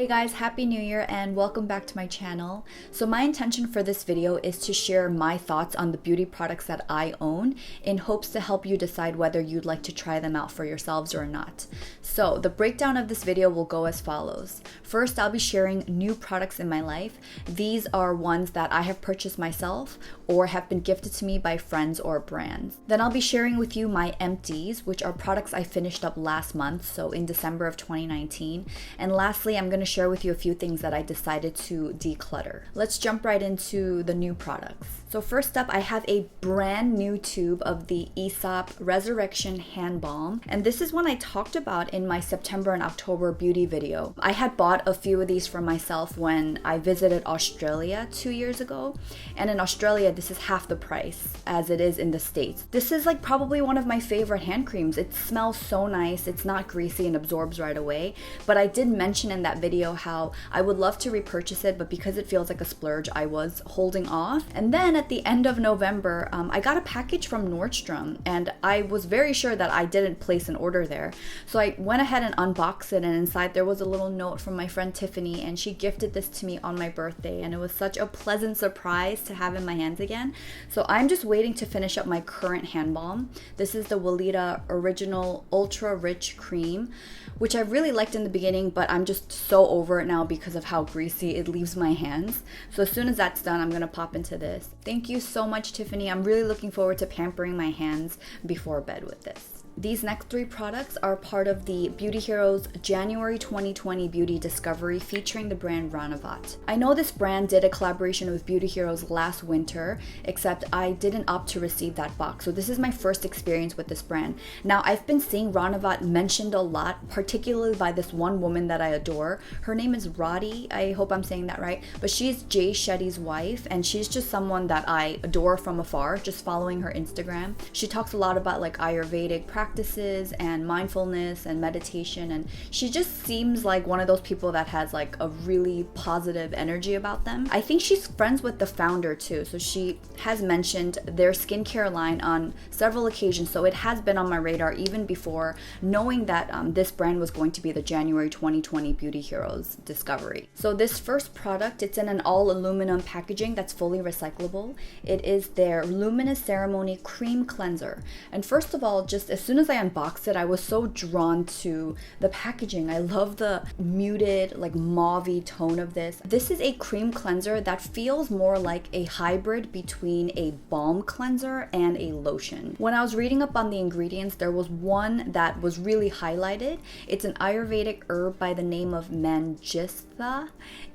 Hey guys, Happy New Year and welcome back to my channel. So my intention for this video is to share my thoughts on the beauty products that I own in hopes to help you decide whether you'd like to try them out for yourselves or not. So the breakdown of this video will go as follows. First, I'll be sharing new products in my life. These are ones that I have purchased myself or have been gifted to me by friends or brands. Then I'll be sharing with you my empties, which are products I finished up last month, so in December of 2019. And lastly, I'm going to share with you a few things that I decided to declutter. Let's jump right into the new products. So first up, I have a brand new tube of the Aēsop Resurrection Hand Balm. And this is one I talked about in my September and October beauty video. I had bought a few of these for myself when I visited Australia 2 years ago. And in Australia, this is half the price as it is in the States. This is like probably one of my favorite hand creams. It smells so nice. It's not greasy and absorbs right away. But I did mention in that video how I would love to repurchase it, but because it feels like a splurge, I was holding off. And then at the end of November, I got a package from Nordstrom and I was very sure that I didn't place an order there. So I went ahead and unboxed it, and inside there was a little note from my friend Tiffany, and she gifted this to me on my birthday, and it was such a pleasant surprise to have in my hands again. So I'm just waiting to finish up my current hand balm. This is the Weleda Original Ultra Rich Cream, which I really liked in the beginning, but I'm just so over it now because of how greasy it leaves my hands. So as soon as that's done, I'm gonna pop into this. Thank you so much, Tiffany. I'm really looking forward to pampering my hands before bed with this. These next three products are part of the Beauty Heroes January 2020 Beauty Discovery featuring the brand Ranavat. I know this brand did a collaboration with Beauty Heroes last winter, except I didn't opt to receive that box. So this is my first experience with this brand. Now, I've been seeing Ranavat mentioned a lot, particularly by this one woman that I adore. Her name is Rani. I hope I'm saying that right. But she's Jay Shetty's wife, and she's just someone that I adore from afar, just following her Instagram. She talks a lot about like Ayurvedic practices and mindfulness and meditation, and she just seems like one of those people that has like a really positive energy about them. I think she's friends with the founder too, so she has mentioned their skincare line on several occasions, so it has been on my radar even before knowing that this brand was going to be the January 2020 Beauty Heroes Discovery. So this first product, it's in an all aluminum packaging that's fully recyclable. It is their Luminous Ceremony Cream Cleanser. And first of all, just as soon as I unboxed it, I was so drawn to the packaging. I love the muted, like mauve-y tone of this. This is a cream cleanser that feels more like a hybrid between a balm cleanser and a lotion. When I was reading up on the ingredients, there was one that was really highlighted. It's an Ayurvedic herb by the name of Mangistha,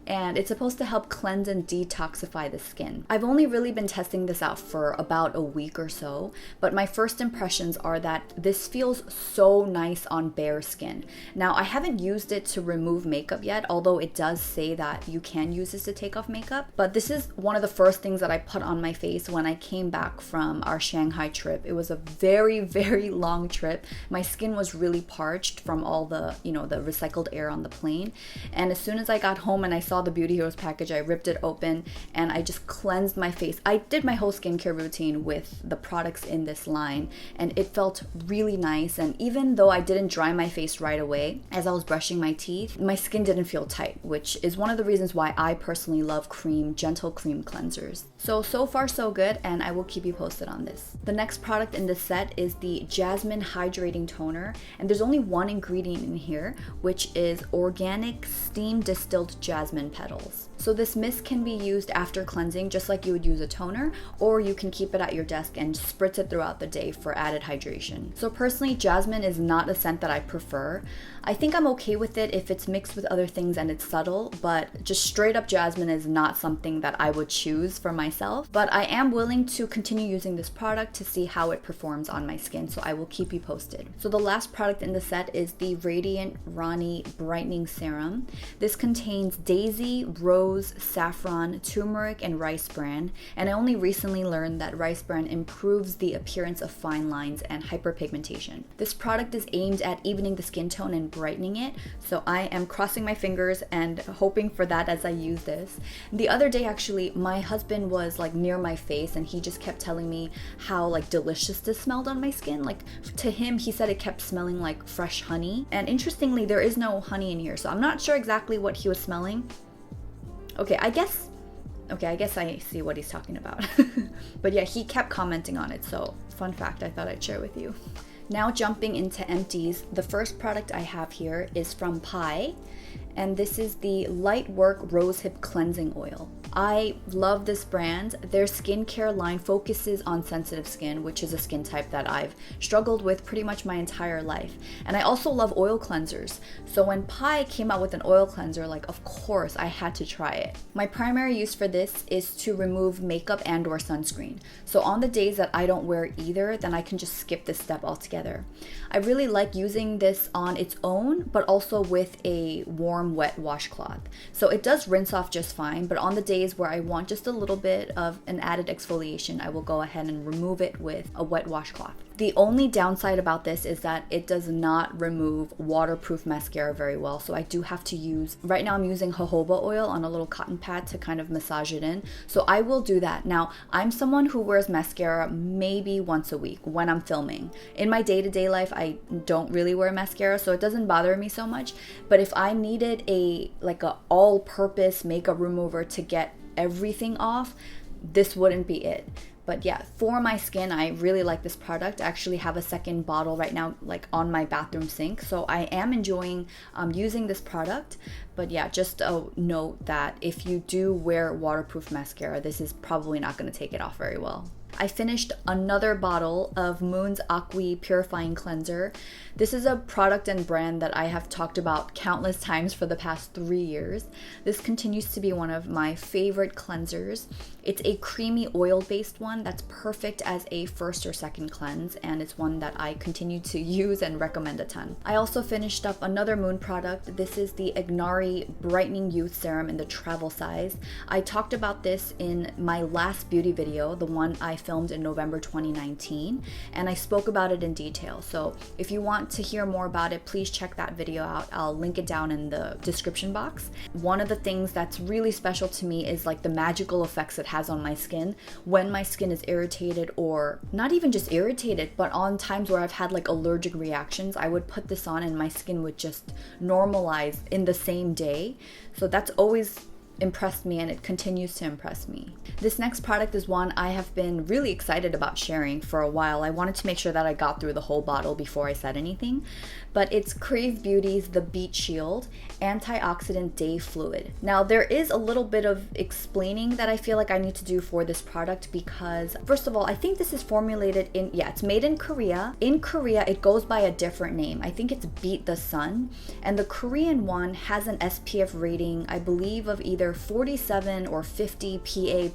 and it's supposed to help cleanse and detoxify the skin. I've only really been testing this out for about a week or so, but my first impressions are that this feels so nice on bare skin. Now, I haven't used it to remove makeup yet, although it does say that you can use this to take off makeup, but this is one of the first things that I put on my face when I came back from our Shanghai trip. It was a very, very long trip. My skin was really parched from all the, the recycled air on the plane, and as soon as I got home and I saw the Beauty Heroes package, I ripped it open and I just cleansed my face. I did my whole skincare routine with the products in this line, and it felt really nice. And even though I didn't dry my face right away as I was brushing my teeth, my skin didn't feel tight, which is one of the reasons why I personally love gentle cream cleansers. So far so good, and I will keep you posted on this. The next product in this set is the Jasmine Hydrating Toner, and there's only one ingredient in here, which is organic steam distilled jasmine petals. So this mist can be used after cleansing just like you would use a toner, or you can keep it at your desk and spritz it throughout the day for added hydration. So personally, jasmine is not a scent that I prefer. I think I'm okay with it if it's mixed with other things and it's subtle, but just straight up jasmine is not something that I would choose for myself. But I am willing to continue using this product to see how it performs on my skin, so I will keep you posted. So the last product in the set is the Radiant Rani Brightening Serum. This contains daisy, rose, saffron, turmeric, and rice bran, and I only recently learned that rice bran improves the appearance of fine lines and hyperpigmentation pigmentation. This product is aimed at evening the skin tone and brightening it, so I am crossing my fingers and hoping for that as I use this. The other day actually, my husband was like near my face and he just kept telling me how like delicious this smelled on my skin. Like to him, he said it kept smelling like fresh honey, and interestingly there is no honey in here, so I'm not sure exactly what he was smelling. Okay, I guess I see what he's talking about. But yeah, he kept commenting on it, so fun fact I thought I'd share with you. Now jumping into Empties, the first product I have here is from Pai, and this is the Light Work Rosehip Cleansing Oil. I love this brand. Their skincare line focuses on sensitive skin, which is a skin type that I've struggled with pretty much my entire life. And I also love oil cleansers. So when Pai came out with an oil cleanser, like of course I had to try it. My primary use for this is to remove makeup and or sunscreen. So on the days that I don't wear either, then I can just skip this step altogether. I really like using this on its own, but also with a warm wet washcloth. So it does rinse off just fine, but on the days where I want just a little bit of an added exfoliation, I will go ahead and remove it with a wet washcloth. The only downside about this is that it does not remove waterproof mascara very well, so I do have to use, right now I'm using jojoba oil on a little cotton pad to kind of massage it in, so I will do that. Now, I'm someone who wears mascara maybe once a week when I'm filming. In my day-to-day life, I don't really wear mascara, so it doesn't bother me so much, but if I needed a all-purpose makeup remover to get everything off, this wouldn't be it. But yeah, for my skin, I really like this product. I actually have a second bottle right now, like on my bathroom sink. So I am enjoying using this product. But yeah, just a note that if you do wear waterproof mascara, this is probably not going to take it off very well. I finished another bottle of Moon's Akwi Purifying Cleanser. This is a product and brand that I have talked about countless times for the past 3 years. This continues to be one of my favorite cleansers. It's a creamy oil-based one that's perfect as a first or second cleanse, and it's one that I continue to use and recommend a ton. I also finished up another Moon product. This is the Aknari Brightening Youth Serum in the travel size. I talked about this in my last beauty video, the one I filmed in November 2019, and I spoke about it in detail. So if you want to hear more about it, please check that video out. I'll link it down in the description box. One of the things that's really special to me is like the magical effects it has on my skin when my skin is irritated, or not even just irritated, but on times where I've had like allergic reactions. I would put this on and my skin would just normalize in the same day. So that's always impressed me, and it continues to impress me. This next product is one I have been really excited about sharing for a while. I wanted to make sure that I got through the whole bottle before I said anything, but it's Crave Beauty's The Beet Shield Antioxidant Day Fluid. Now, there is a little bit of explaining that I feel like I need to do for this product because, first of all, I think this is formulated in, it's made in Korea. In Korea, it goes by a different name. I think it's Beet the Sun, and the Korean one has an SPF rating, I believe, of either 47 or 50 PA+++,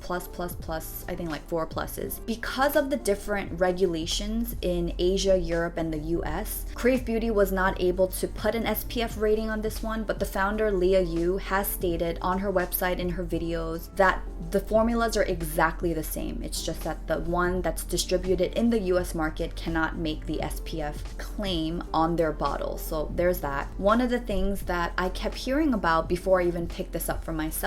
I think like 4 pluses. Because of the different regulations in Asia, Europe, and the US, Crave Beauty was not able to put an SPF rating on this one, but the founder, Leah Yu, has stated on her website, in her videos, that the formulas are exactly the same. It's just that the one that's distributed in the US market cannot make the SPF claim on their bottle. So there's that. One of the things that I kept hearing about before I even picked this up for myself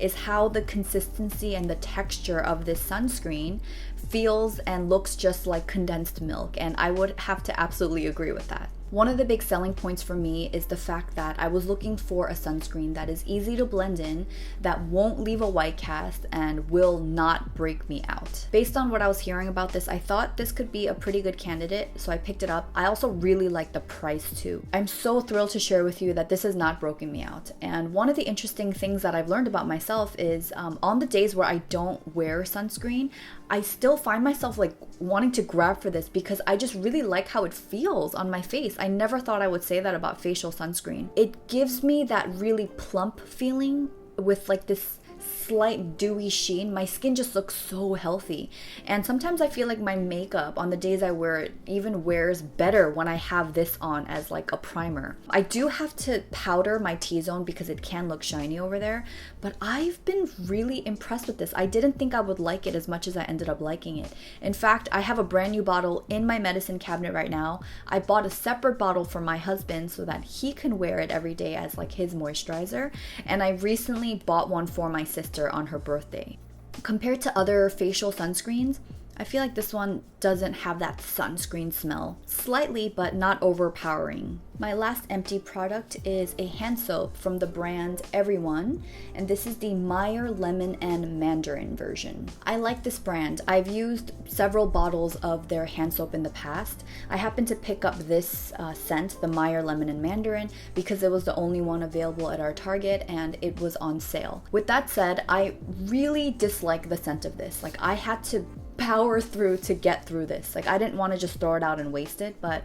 is how the consistency and the texture of this sunscreen feels and looks just like condensed milk, and I would have to absolutely agree with that. One of the big selling points for me is the fact that I was looking for a sunscreen that is easy to blend in, that won't leave a white cast, and will not break me out. Based on what I was hearing about this, I thought this could be a pretty good candidate, so I picked it up. I also really like the price too. I'm so thrilled to share with you that this has not broken me out. And one of the interesting things that I've learned about myself is on the days where I don't wear sunscreen, I still find myself like wanting to grab for this because I just really like how it feels on my face. I never thought I would say that about facial sunscreen. It gives me that really plump feeling with like this slight dewy sheen. My skin just looks so healthy. And sometimes I feel like my makeup on the days I wear it even wears better when I have this on as like a primer. I do have to powder my T-zone because it can look shiny over there, but I've been really impressed with this. I didn't think I would like it as much as I ended up liking it. In fact, I have a brand new bottle in my medicine cabinet right now. I bought a separate bottle for my husband so that he can wear it every day as like his moisturizer, and I recently bought one for my sister on her birthday. Compared to other facial sunscreens, I feel like this one doesn't have that sunscreen smell. Slightly, but not overpowering. My last empty product is a hand soap from the brand Everyone, and this is the Meyer Lemon and Mandarin version. I like this brand. I've used several bottles of their hand soap in the past. I happened to pick up this scent, the Meyer Lemon and Mandarin, because it was the only one available at our Target and it was on sale. With that said, I really dislike the scent of this. Like, I had to power through to get through this. Like, I didn't want to just throw it out and waste it, but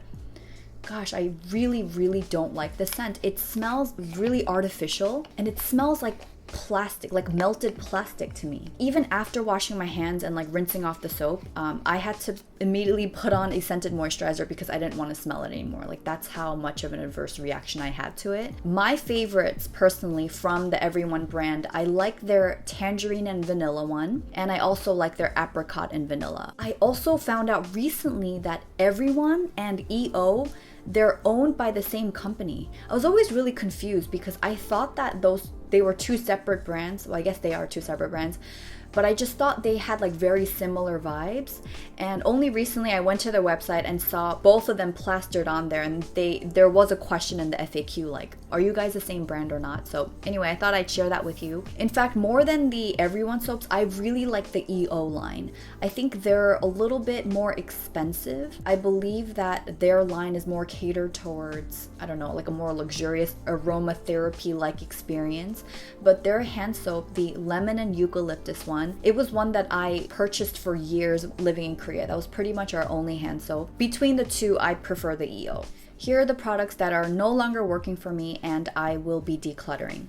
gosh, I really don't like the scent. It smells really artificial and it smells like plastic, like melted plastic to me. Even after washing my hands and like rinsing off the soap, I had to immediately put on a scented moisturizer because I didn't want to smell it anymore. Like, that's how much of an adverse reaction I had to it. My favorites personally from the Everyone brand, I like their tangerine and vanilla one, and I also like their apricot and vanilla. I also found out recently that Everyone and EO, they're owned by the same company. I was always really confused because I thought that they were two separate brands. Well, I guess they are two separate brands, but I just thought they had like very similar vibes. And only recently I went to their website and saw both of them plastered on there, and there was a question in the FAQ like, are you guys the same brand or not? So anyway, I thought I'd share that with you. In fact, more than the Everyone soaps, I really like the EO line. I think they're a little bit more expensive. I believe that their line is more catered towards, I don't know, like a more luxurious aromatherapy-like experience. But their hand soap, the lemon and eucalyptus one, it was one that I purchased for years living in Korea. That was pretty much our only hand soap. Between the two, I prefer the EO. Here are the products that are no longer working for me and I will be decluttering.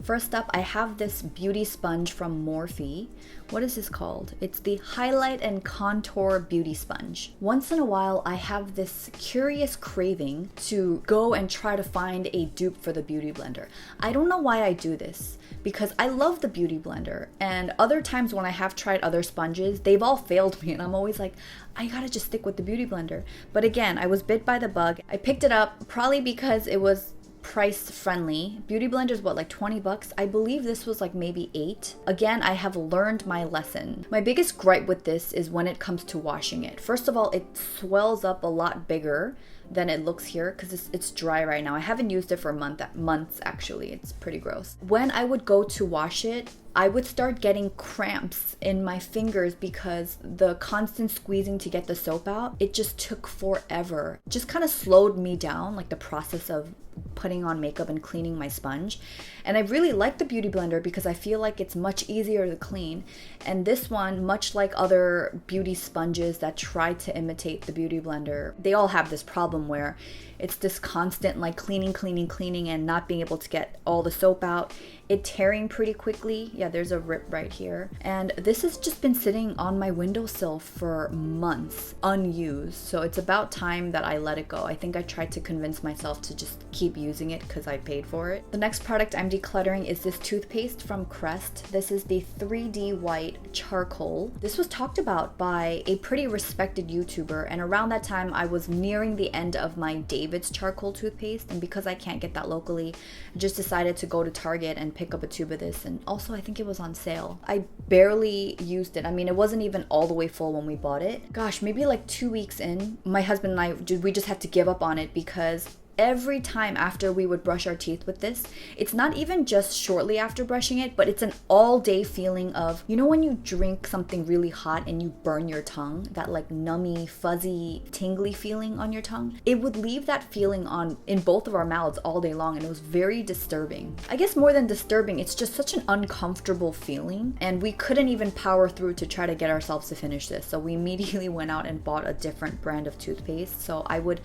First up, I have this beauty sponge from Morphe. What is this called? It's the Highlight and Contour Beauty Sponge. Once in a while, I have this curious craving to go and try to find a dupe for the Beauty Blender. I don't know why I do this, because I love the Beauty Blender, and other times when I have tried other sponges, they've all failed me, and I'm always like, I gotta just stick with the Beauty Blender. But again, I was bit by the bug. I picked it up probably because it was price friendly. Beauty Blender is what, like 20 bucks? I believe this was like maybe 8. Again, I have learned my lesson. My biggest gripe with this is when it comes to washing it. First of all, it swells up a lot bigger than it looks here because it's dry right now. I haven't used it for months actually. It's pretty gross. When I would go to wash it, I would start getting cramps in my fingers because the constant squeezing to get the soap out, it just took forever. It just kind of slowed me down, like the process of putting on makeup and cleaning my sponge. And I really like the Beauty Blender because I feel like it's much easier to clean. And this one, much like other beauty sponges that try to imitate the Beauty Blender, they all have this problem where it's this constant like cleaning and not being able to get all the soap out. It tearing pretty quickly. Yeah, there's a rip right here. And this has just been sitting on my windowsill for months, unused. So it's about time that I let it go. I think I tried to convince myself to just keep using it because I paid for it. The next product I'm decluttering is this toothpaste from Crest. This is the 3D White Charcoal. This was talked about by a pretty respected YouTuber, and around that time I was nearing the end of my David's charcoal toothpaste, and because I can't get that locally, I just decided to go to Target and pick up a tube of this, and also I think it was on sale. I barely used it. I mean, it wasn't even all the way full when we bought it. Gosh, maybe like 2 weeks in, my husband and I, we just had to give up on it because every time after we would brush our teeth with this, it's not even just shortly after brushing it, but it's an all-day feeling of, you know when you drink something really hot and you burn your tongue, that like nummy, fuzzy, tingly feeling on your tongue? It would leave that feeling on in both of our mouths all day long, and it was very disturbing. I guess more than disturbing, it's just such an uncomfortable feeling, and we couldn't even power through to try to get ourselves to finish this, so we immediately went out and bought a different brand of toothpaste. So I would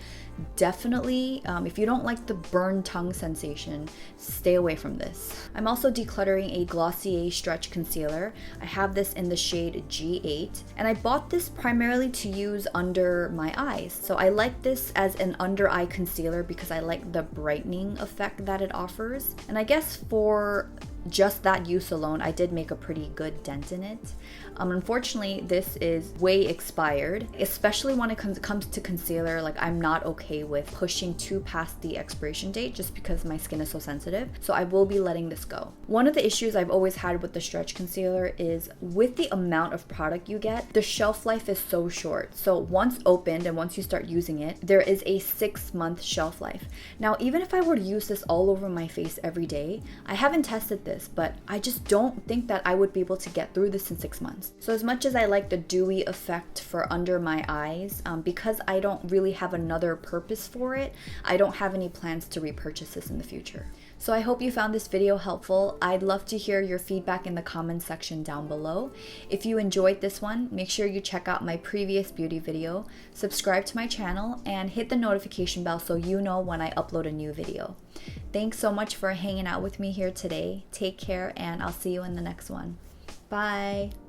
definitely, if you don't like the burned tongue sensation, stay away from this. I'm also decluttering a Glossier Stretch Concealer. I have this in the shade G8, and I bought this primarily to use under my eyes. So I like this as an under eye concealer because I like the brightening effect that it offers. And I guess for just that use alone, I did make a pretty good dent in it. Unfortunately, this is way expired, especially when it comes to concealer. Like, I'm not okay with pushing too past the expiration date just because my skin is so sensitive. So I will be letting this go. One of the issues I've always had with the stretch concealer is with the amount of product you get, the shelf life is so short. So once opened and once you start using it, there is a 6-month shelf life. Now, even if I were to use this all over my face every day, I haven't tested this, but I just don't think that I would be able to get through this in 6 months. So as much as I like the dewy effect for under my eyes, because I don't really have another purpose for it, I don't have any plans to repurchase this in the future. So I hope you found this video helpful. I'd love to hear your feedback in the comments section down below. If you enjoyed this one, make sure you check out my previous beauty video, subscribe to my channel, and hit the notification bell so you know when I upload a new video. Thanks so much for hanging out with me here today. Take care, and I'll see you in the next one. Bye!